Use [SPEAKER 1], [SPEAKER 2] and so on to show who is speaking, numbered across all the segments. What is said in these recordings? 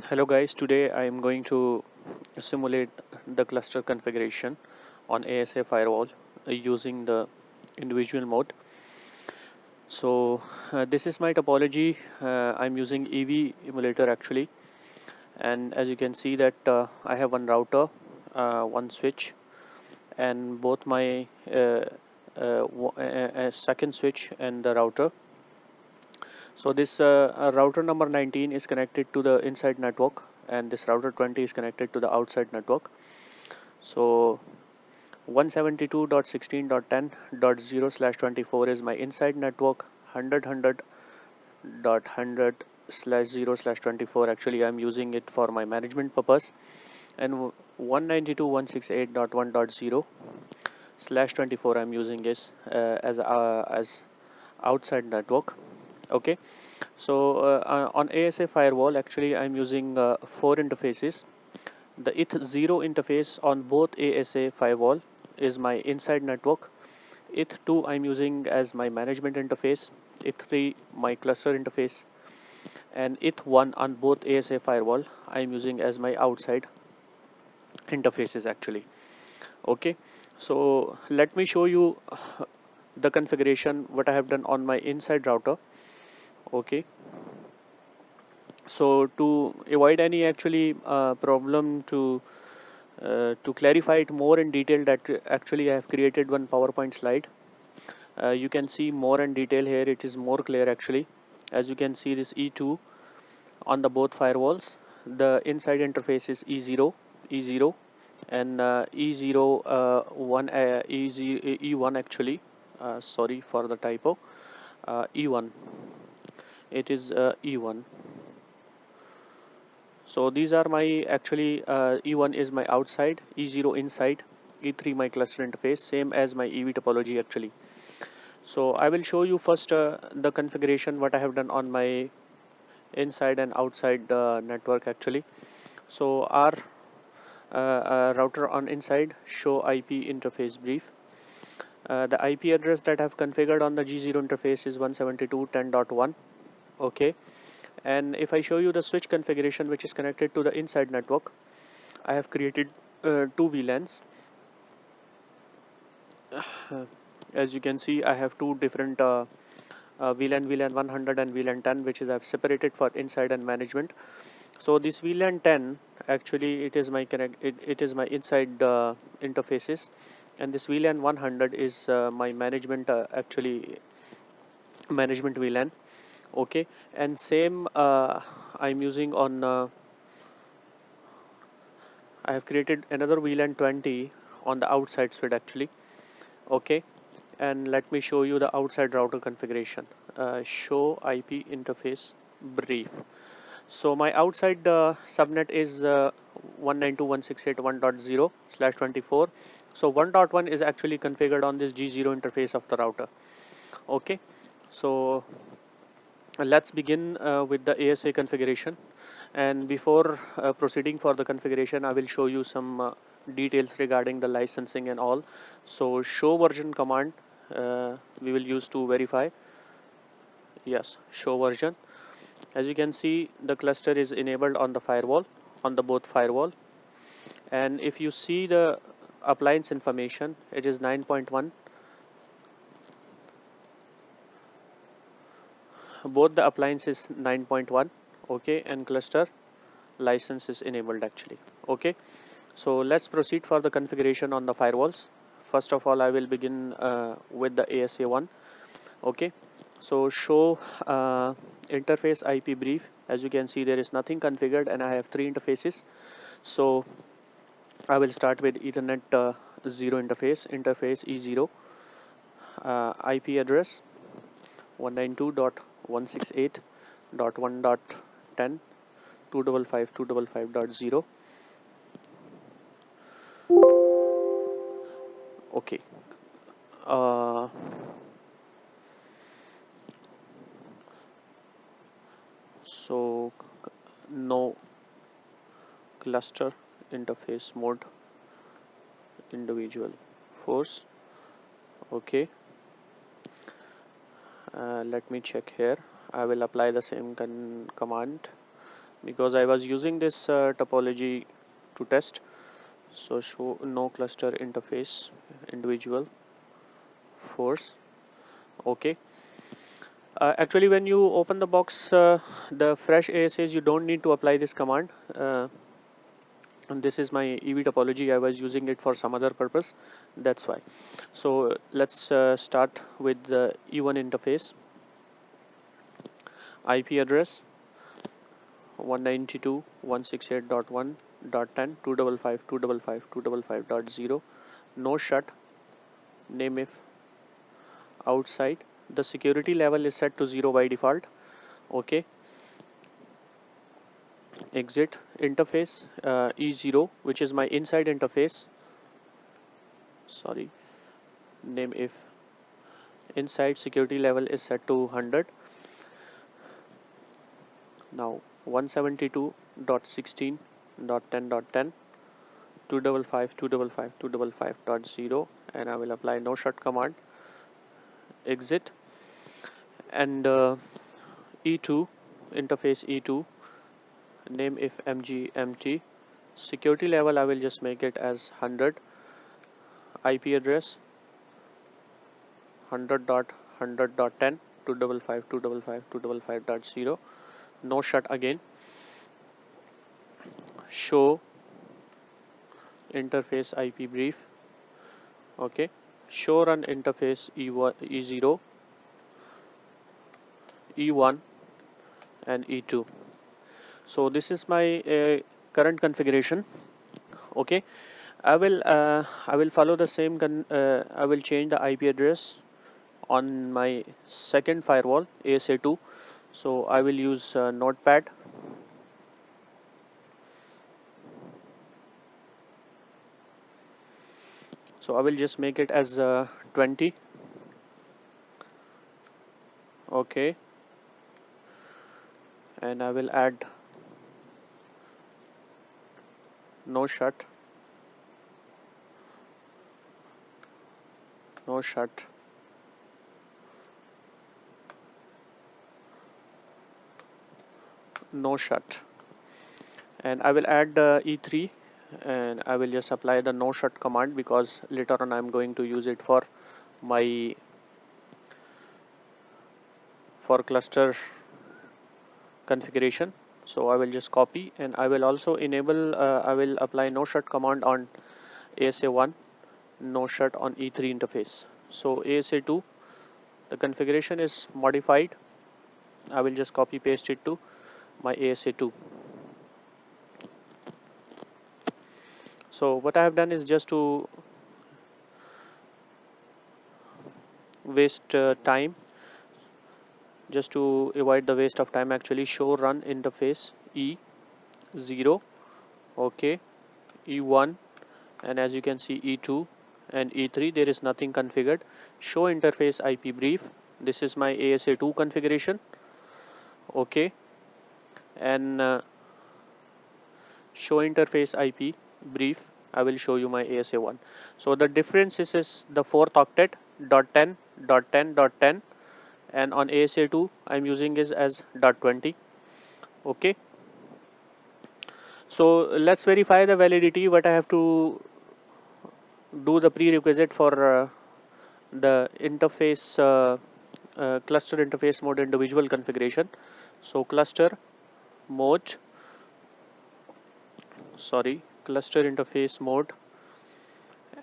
[SPEAKER 1] Hello guys, today I am going to simulate the cluster configuration on ASA firewall using the individual mode. So this is my topology. I'm using EV emulator actually, and as you can see that I have one router, one switch, and both my second switch and the router. So this router number 19 is connected to the inside network, and this router 20 is connected to the outside network. So 172.16.10.0/24 is my inside network. 100.100.100/0/24 actually I'm using it for my management purpose, and 192.168.1.0/24 I'm using this as outside network. Okay, so on ASA firewall actually I'm using four interfaces. The ETH0 interface on both ASA firewall is my inside network. ETH2 I'm using as my management interface. ETH3 my cluster interface, and ETH1 on both ASA firewall I'm using as my outside interfaces actually. Okay, so let me show you the configuration what I have done on my inside router. Okay, so to avoid any actually problem, to clarify it more in detail, that actually I have created one PowerPoint slide. You can see more in detail here. It is more clear actually. As you can see, this E2 on the both firewalls. The inside interface is E0, and E0 one E1 actually. Sorry for the typo. E1. It is E1. So these are my actually E1 is my outside, E0 inside, E3 my cluster interface, same as my EV topology actually. So I will show you first the configuration what I have done on my inside and outside network actually. So our router on inside show IP interface brief. The IP address that I've configured on the G0 interface is 172.10.1. Okay, and if I show you the switch configuration which is connected to the inside network, I have created two VLANs. As you can see, I have two different VLAN 100 and VLAN 10, which is I've separated for inside and management. So this VLAN 10 actually it is my inside interfaces, and this VLAN 100 is my management actually management VLAN. Okay, and same I'm using on I have created another VLAN 20 on the outside switch actually. Okay, and let me show you the outside router configuration. Show IP interface brief. So my outside subnet is 192.168.1.0/24. So 1.1 is actually configured on this G0 interface of the router. Okay, so let's begin with the ASA configuration. And before proceeding for the configuration, I will show you some details regarding the licensing and all. So show version command we will use to verify. Yes, show version. As you can see, the cluster is enabled on the firewall, on the both firewall. And if you see the appliance information, it is 9.1. Both the appliance is 9.1. Okay, and cluster license is enabled actually. Okay, so let's proceed for the configuration on the firewalls. First of all, I will begin with the ASA1. Okay, so show interface IP brief. As you can see, there is nothing configured, and I have three interfaces. So I will start with Ethernet 0 interface E0, IP address 192.168.1.10.255.255.0. Okay, uh, so no cluster interface mode individual force. Okay, let me check here. I will apply the same command. because I was using this topology to test. So show no cluster interface individual force. Okay. Actually, when you open the box, the fresh ASAs, you don't need to apply this command. And this is my EV topology. I was using it for some other purpose. That's why. So let's start with the E1 interface. IP address 192.168.1.10 no shut, name if outside. The security level is set to 0 by default. Okay. Exit interface E0, which is my inside interface. Sorry, name if inside security level is set to 100. Now 172.16.10.10 255.255.255.0, and I will apply no shut command. Exit, and E2 interface E2, name if mgmt. Security level I will just make it as 100. IP address 100.100.10 255.255.255.0 no shut again. Show interface IP brief. Okay. Show run interface E0, E1 and E2. So this is my current configuration. Okay. I will follow the same I will change the IP address on my second firewall ASA2. So I will use Notepad. So I will just make it as 20. Okay. And I will add no shut, no shut, no shut, and I will add E3, and I will just apply the no shut command because later on I'm going to use it for my cluster configuration. So I will just copy, and I will also enable I will apply no shut command on ASA1, no shut on E3 interface. So ASA2, the configuration is modified. I will just copy paste it to my ASA2. So what I have done is just to waste time, just to avoid the waste of time. Actually, show run interface E0, okay, E1, and as you can see E2 and E3, there is nothing configured. Show interface IP brief, this is my ASA2 configuration. Okay, and show interface IP brief, I will show you my ASA1. So the difference is the fourth octet .10.10.10, and on ASA2 I'm using is as .20. Okay, so let's verify the validity. What I have to do, the prerequisite for the interface cluster interface mode individual configuration. So cluster mode, sorry, cluster interface mode,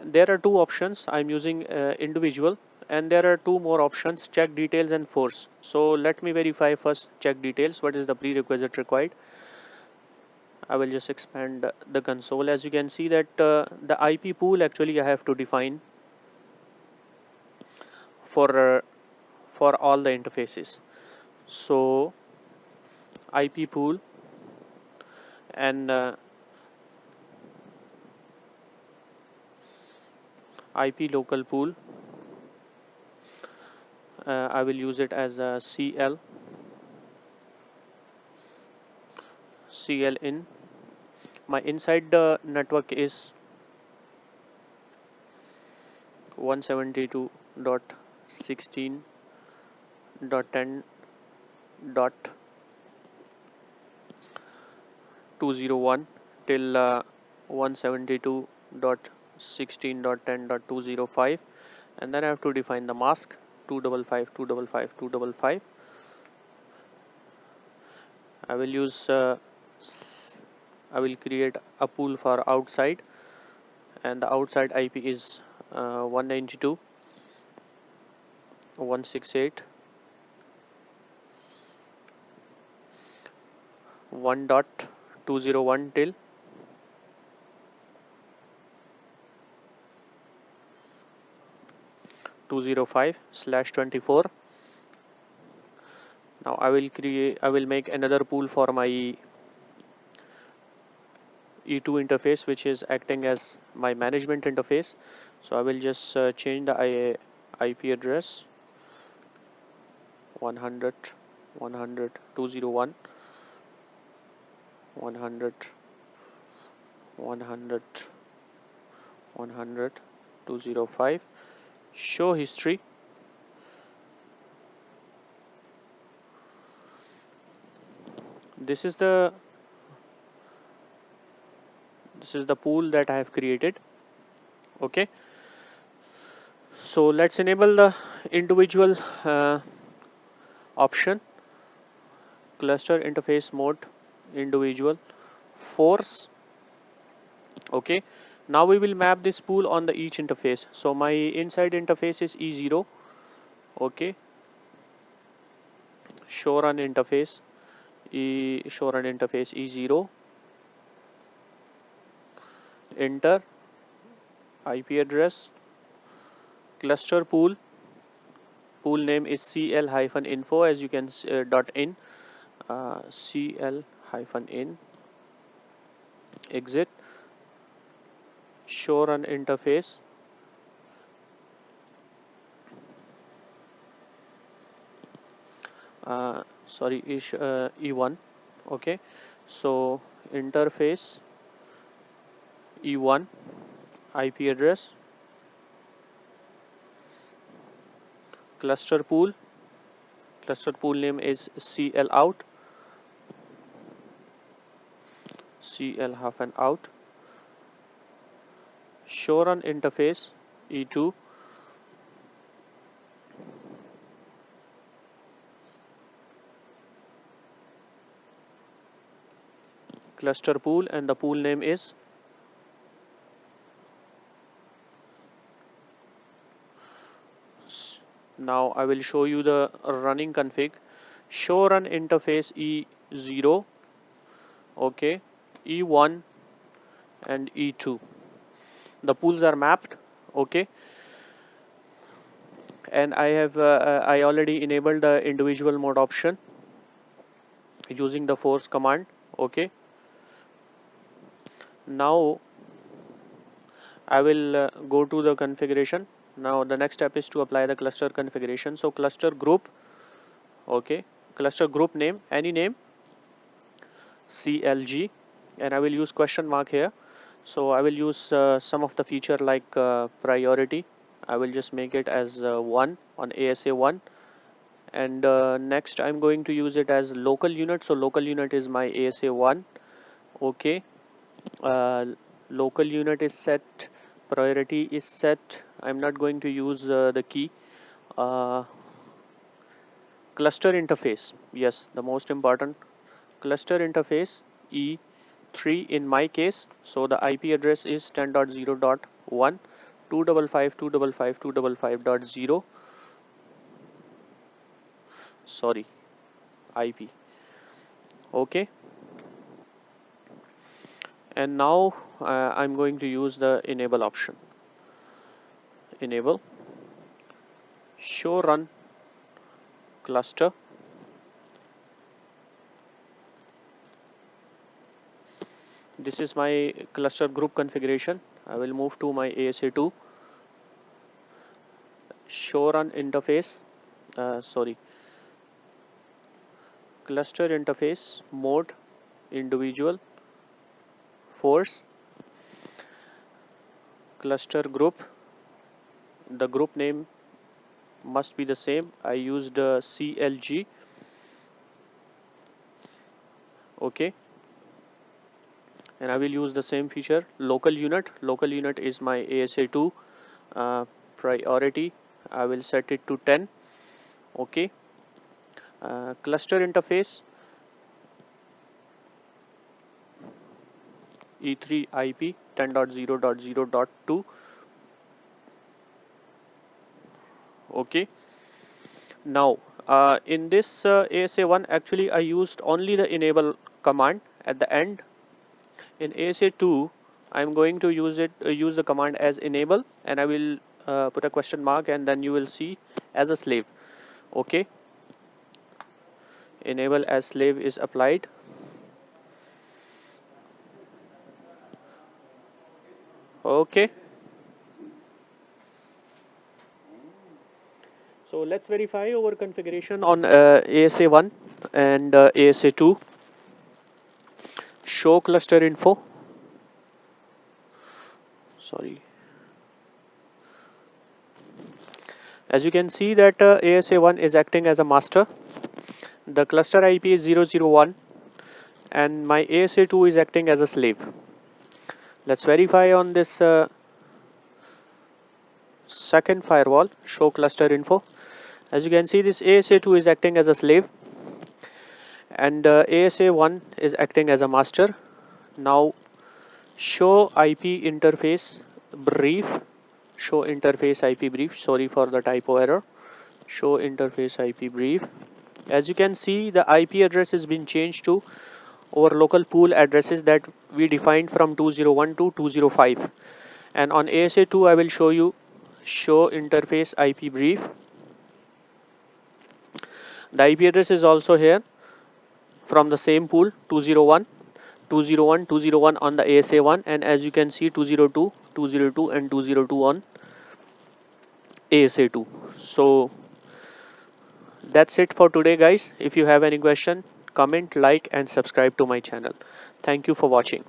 [SPEAKER 1] there are two options. I'm using individual, and there are two more options, check details and force. So let me verify first check details. What is the prerequisite required? I will just expand the console. As you can see that the IP pool actually I have to define for all the interfaces. So IP pool, and IP local pool, I will use it as a CL in. My inside the network is 172.16.10. 201 till 172.16.10.205, and then I have to define the mask 255 255 255. I will use I will create a pool for outside, and the outside IP is 192.168.1.201 till 205/24. Now I will make another pool for my E2 interface, which is acting as my management interface. So I will just change the IP address 100 100 201 100 100 100 205. Show history. This is the pool that I have created. Okay, so let's enable the individual option, cluster interface mode, individual, force. Okay, now we will map this pool on the each interface. So my inside interface is E0. Okay, show run interface E0, enter IP address, cluster pool name is cl-info, as you can .in, cl-in, exit, show run interface, sorry, is E1. Okay, so interface E1, IP address, cluster pool name is cl-out, cl-out, show run interface E2, cluster pool, and the pool name is now I will show you the running config. Show run interface E0, okay, E1 and E2. The pools are mapped, okay, and I already enabled the individual mode option using the force command. Okay, now I will go to the configuration. Now the next step is to apply the cluster configuration. So cluster group, okay, cluster group name, any name, CLG, and I will use question mark here. So I will use some of the feature like priority. I will just make it as 1 on ASA 1, and next I'm going to use it as local unit. So local unit is my ASA 1. Okay, uh, local unit is set, priority is set. I'm not going to use the key. uh, Cluster interface, yes, the most important, cluster interface E3 in my case. So the IP address is 10.0.1 255.255.255.0, sorry, IP. Okay, and now I'm going to use the enable option. Enable, show run cluster, this is my cluster group configuration. I will move to my ASA2, show run interface, sorry, cluster interface mode, individual, force, cluster group, the group name must be the same. I used CLG. Okay, and I will use the same feature, local unit. Local unit is my ASA2 priority. I will set it to 10. Okay. Cluster interface E3 IP 10.0.0.2. Okay. Now in this ASA1 actually I used only the enable command at the end. In ASA2 I'm going to use the command as enable, and I will put a question mark, and then you will see as a slave. Okay, enable as slave is applied. Okay, so let's verify our configuration on ASA1 and ASA2. Show cluster info. Sorry, as you can see that ASA1 is acting as a master. The cluster IP is 001 and my ASA2 is acting as a slave. Let's verify on this second firewall, show cluster info. As you can see, this ASA2 is acting as a slave and ASA1 is acting as a master. Now show IP interface brief, show interface IP brief, sorry for the typo error, show interface IP brief. As you can see, the IP address has been changed to our local pool addresses that we defined from 201 to 205, and on ASA2 I will show you show interface IP brief. The IP address is also here from the same pool 201, 201, 201 on the ASA1, and as you can see 202, 202 and 202 on ASA2. So that's it for today guys. If you have any question, comment, like and subscribe to my channel. Thank you for watching.